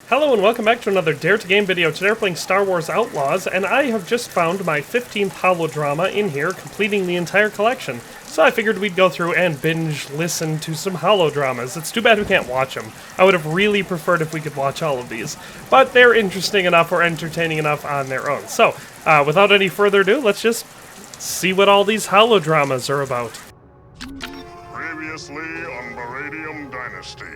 Hello and welcome back to another Dare to Game video. Today we're playing Star Wars Outlaws, and I have just found my 15th holodrama in here, completing the entire collection. So I figured we'd go through and binge listen to some holodramas. It's too bad we can't watch them. I would have really preferred if we could watch all of these, but they're interesting enough or entertaining enough on their own. So, without any further ado, let's just see what all these holodramas are about. Previously on Baradium Dynasty.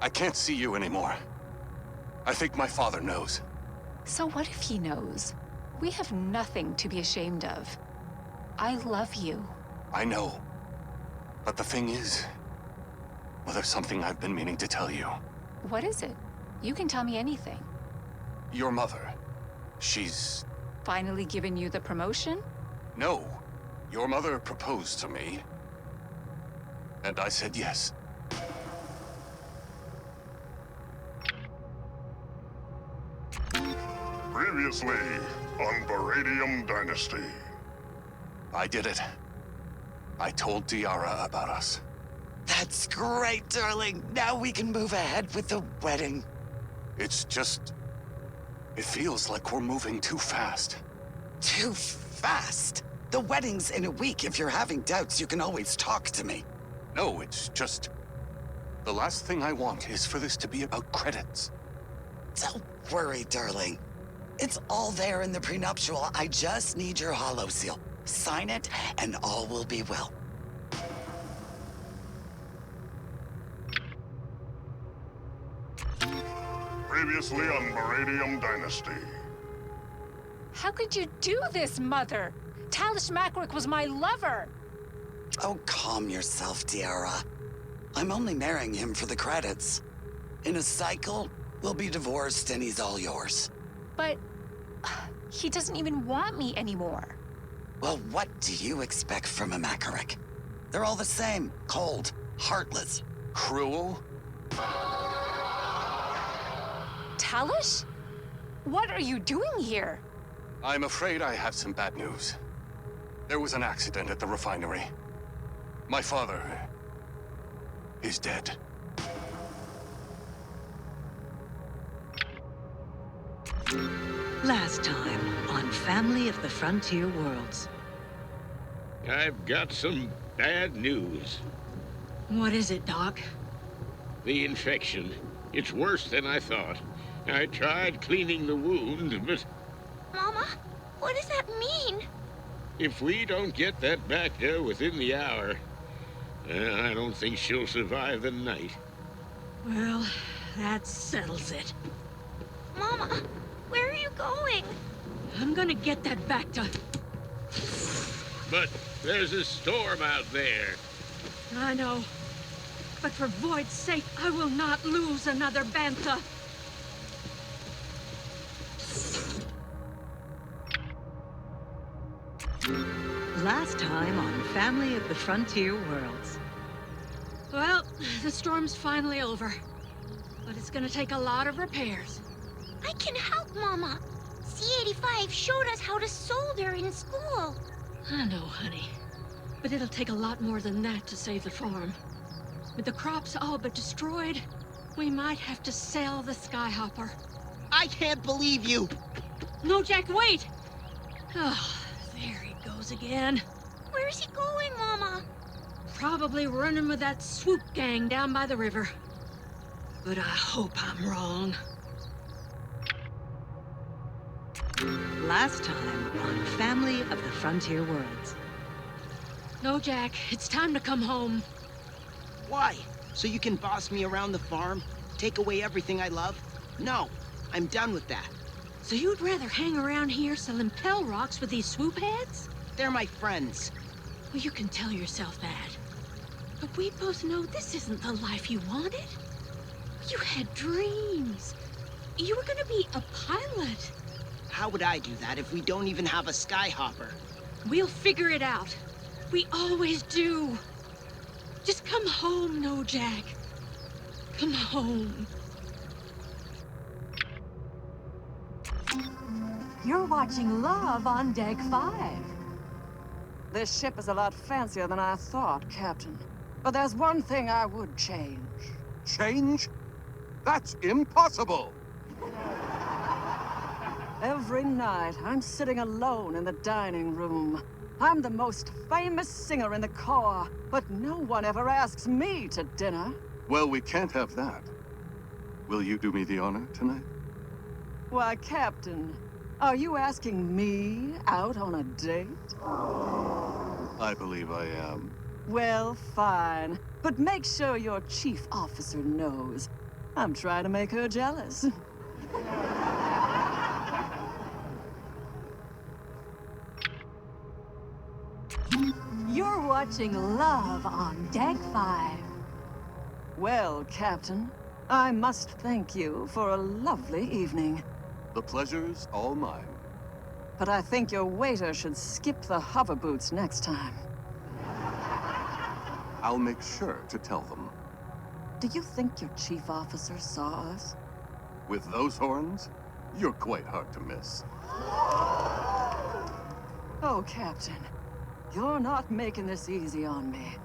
I can't see you anymore. I think my father knows. So what if he knows? We have nothing to be ashamed of. I love you. I know. But the thing is, well, there's something I've been meaning to tell you. What is it? You can tell me anything. Your mother, she's... Finally given you the promotion? No. Your mother proposed to me. And I said yes. Previously on Baradium Dynasty. I did it. I told Tiara about us. That's great, darling. Now we can move ahead with the wedding. It's just... it feels like we're moving too fast. Too fast? The wedding's in a week. If you're having doubts, you can always talk to me. No, it's just... the last thing I want is for this to be about credits. Don't worry, darling. It's all there in the prenuptial. I just need your holo seal. Sign it, and all will be well. Previously on Baradium Dynasty. How could you do this, Mother? Talish Makrick was my lover. Oh, calm yourself, Tiara. I'm only marrying him for the credits. In a cycle, we'll be divorced and he's all yours. But he doesn't even want me anymore. Well, what do you expect from a Makrick? They're all the same. Cold, heartless. Cruel? Talish? What are you doing here? I'm afraid I have some bad news. There was an accident at the refinery. My father is dead. Last time on Family of the Frontier Worlds. I've got some bad news. What is it, Doc? The infection. It's worse than I thought. I tried cleaning the wound, but... Mama, what does that mean? if we don't get that back there within the hour, I don't think she'll survive the night. Well, that settles it. Mama, where are you going? I'm gonna get that back to... But there's a storm out there. I know. But for Void's sake, I will not lose another Bantha. Last time on Family of the Frontier Worlds. Well, the storm's finally over. But it's gonna take a lot of repairs. I can help, Mama. C-85 showed us how to solder in school. I know, honey. But it'll take a lot more than that to save the farm. With the crops all but destroyed, we might have to sell the Skyhopper. I can't believe you! No, Jack, wait! Oh, there he goes again. Where's he going, Mama? Probably running with that swoop gang down by the river. But I hope I'm wrong. Last time on Family of the Frontier Worlds. No, Jack, it's time to come home. Why? So you can boss me around the farm? Take away everything I love? No, I'm done with that. So you'd rather hang around here selling Pell Rocks with these swoop heads? They're my friends. Well, you can tell yourself that. But we both know this isn't the life you wanted. You had dreams. You were gonna be a pilot. How would I do that if we don't even have a Skyhopper? We'll figure it out. We always do. Just come home, No Jack. Come home. You're watching Love on Deck 5. This ship is a lot fancier than I thought, Captain. But there's one thing I would change. Change? That's impossible! Every night, I'm sitting alone in the dining room. I'm the most famous singer in the Corps, but no one ever asks me to dinner. Well, we can't have that. Will you do me the honor tonight? Why, Captain, are you asking me out on a date? I believe I am. Well, fine. But make sure your chief officer knows. I'm trying to make her jealous. You're watching Love on Deck 5. Well, Captain, I must thank you for a lovely evening. The pleasure's all mine. But I think your waiter should skip the hover boots next time. I'll make sure to tell them. Do you think your chief officer saw us? With those horns, you're quite hard to miss. Oh, Captain, you're not making this easy on me.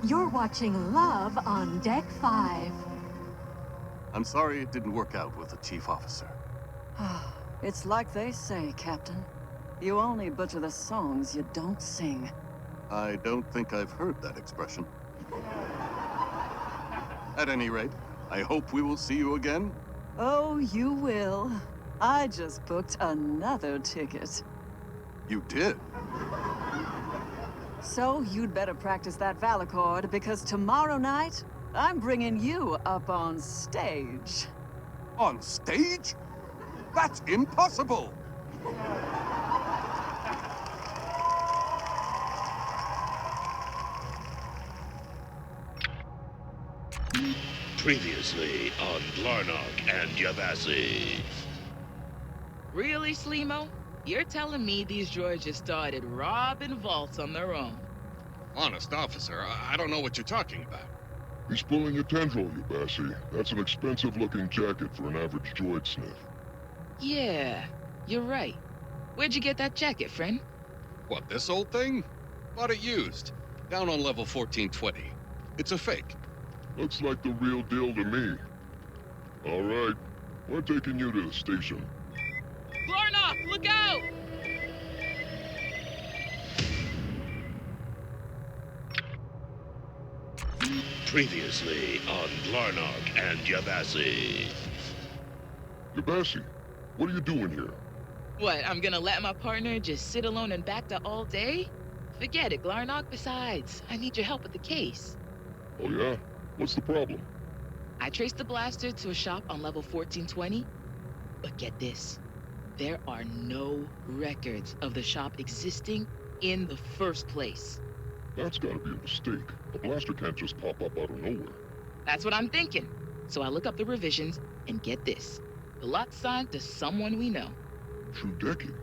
You're watching Love on Deck 5. I'm sorry it didn't work out with the chief officer. It's like they say, Captain. You only butcher the songs you don't sing. I don't think I've heard that expression. At any rate, I hope we will see you again. Oh, you will. I just booked another ticket. You did? So you'd better practice that Valacord, because tomorrow night, I'm bringing you up on stage. On stage? That's impossible! Previously on Glarnok and Yabassi. Really, Slimo? You're telling me these droids just started robbing vaults on their own? Honest, officer, I don't know what you're talking about. He's pulling a tendril, Yabassi. That's an expensive-looking jacket for an average droid sniff. Yeah, you're right. Where'd you get that jacket, friend? What, this old thing? Bought it used. Down on level 1420. It's a fake. Looks like the real deal to me. All right, we're taking you to the station. Glarnok, look out! Previously on Glarnok and Yabassi. Yabassi, what are you doing here? What, I'm gonna let my partner just sit alone in Bacta all day? Forget it, Glarnok. Besides, I need your help with the case. Oh yeah? What's the problem? I traced the blaster to a shop on level 1420, but get this. There are no records of the shop existing in the first place. That's gotta be a mistake. A blaster can't just pop up out of nowhere. That's what I'm thinking. So I look up the revisions, and get this. The lot's signed to someone we know. Trudecki?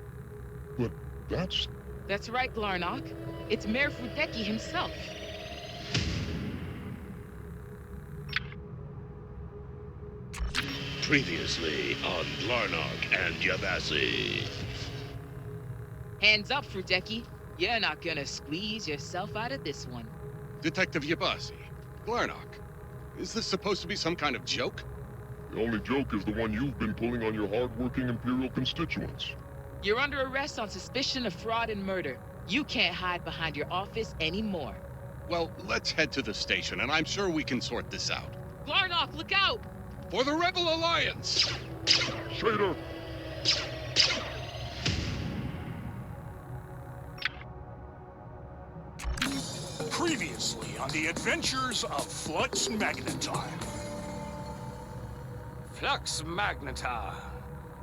But that's... That's right, Glarnok. It's Mayor Frudecki himself. Previously on Glarnok and Yabassi. Hands up, Frudecki. You're not gonna squeeze yourself out of this one. Detective Yabassi, Glarnok, is this supposed to be some kind of joke? The only joke is the one you've been pulling on your hard-working Imperial constituents. You're under arrest on suspicion of fraud and murder. You can't hide behind your office anymore. Well, let's head to the station, and I'm sure we can sort this out. Glarnok, look out! For the Rebel Alliance! Shader! Previously on the adventures of Flux Magnetar. Flux Magnetar.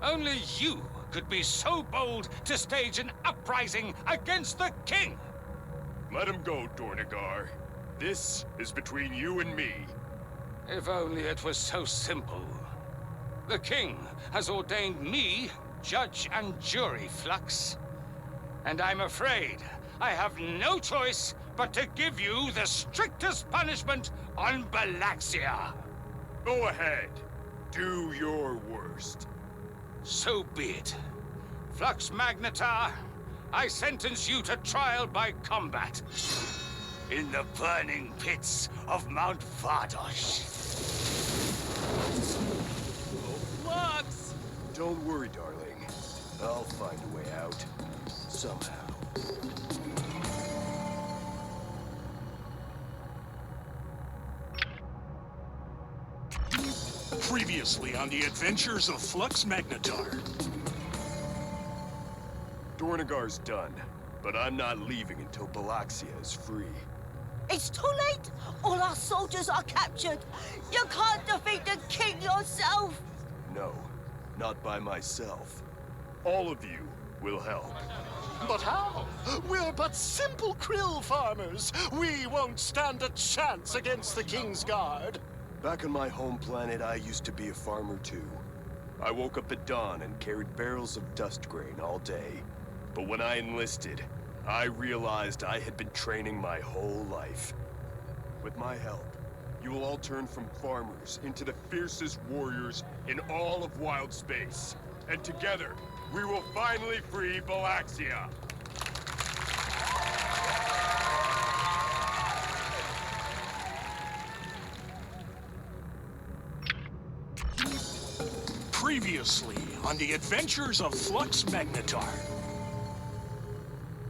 Only you could be so bold to stage an uprising against the king. Let him go, Dornigar. This is between you and me. If only it was so simple. The king has ordained me judge and jury, Flux. And I'm afraid I have no choice but to give you the strictest punishment on Balaxia. Go ahead. Do your worst. So be it. Flux Magnetar, I sentence you to trial by combat. in the burning pits of Mount Vardosh. Flux! Don't worry, darling. I'll find a way out. Somehow. Previously on the adventures of Flux Magnetar. Dornagar's done, but I'm not leaving until Balaxia is free. It's too late! All our soldiers are captured! You can't defeat the king yourself! No, not by myself. All of you will help. But how? We're but simple krill farmers. We won't stand a chance against the King's Guard. Back on my home planet, I used to be a farmer too. I woke up at dawn and carried barrels of dust grain all day. But when I enlisted, I realized I had been training my whole life. With my help, you will all turn from farmers into the fiercest warriors in all of wild space. And together, we will finally free Balaxia. Previously on the adventures of Flux Magnetar.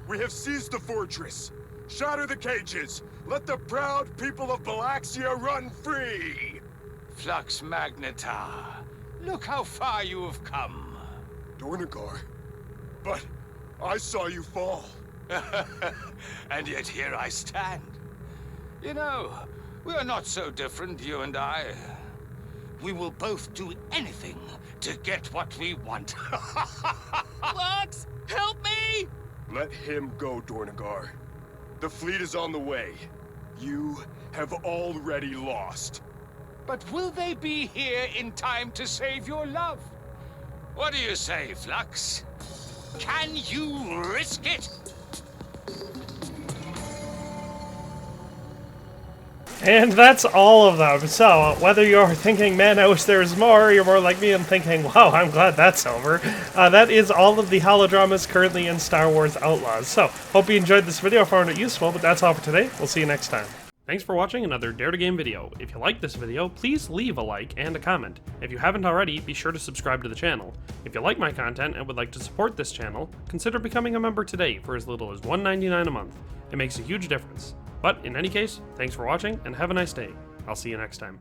We have seized the fortress. Shatter the cages. Let the proud people of Balaxia run free. Flux Magnetar, look how far you have come. Dornagar, but I saw you fall. And yet here I stand. You know, we are not so different, you and I. We will both do anything to get what we want. Flux, help me! Let him go, Dornagar. The fleet is on the way. You have already lost. But will they be here in time to save your love? What do you say, Flux? Can you risk it? And that's all of them. So, whether you're thinking, man, I wish there was more, or you're more like me and thinking, wow, I'm glad that's over, that is all of the holodramas currently in Star Wars Outlaws. So, hope you enjoyed this video, found it useful, but that's all for today. We'll see you next time. Thanks for watching another Dare to Game video. If you liked this video, please leave a like and a comment. If you haven't already, be sure to subscribe to the channel. If you like my content and would like to support this channel, consider becoming a member today for as little as $1.99 a month. It makes a huge difference. But in any case, thanks for watching and have a nice day. I'll see you next time.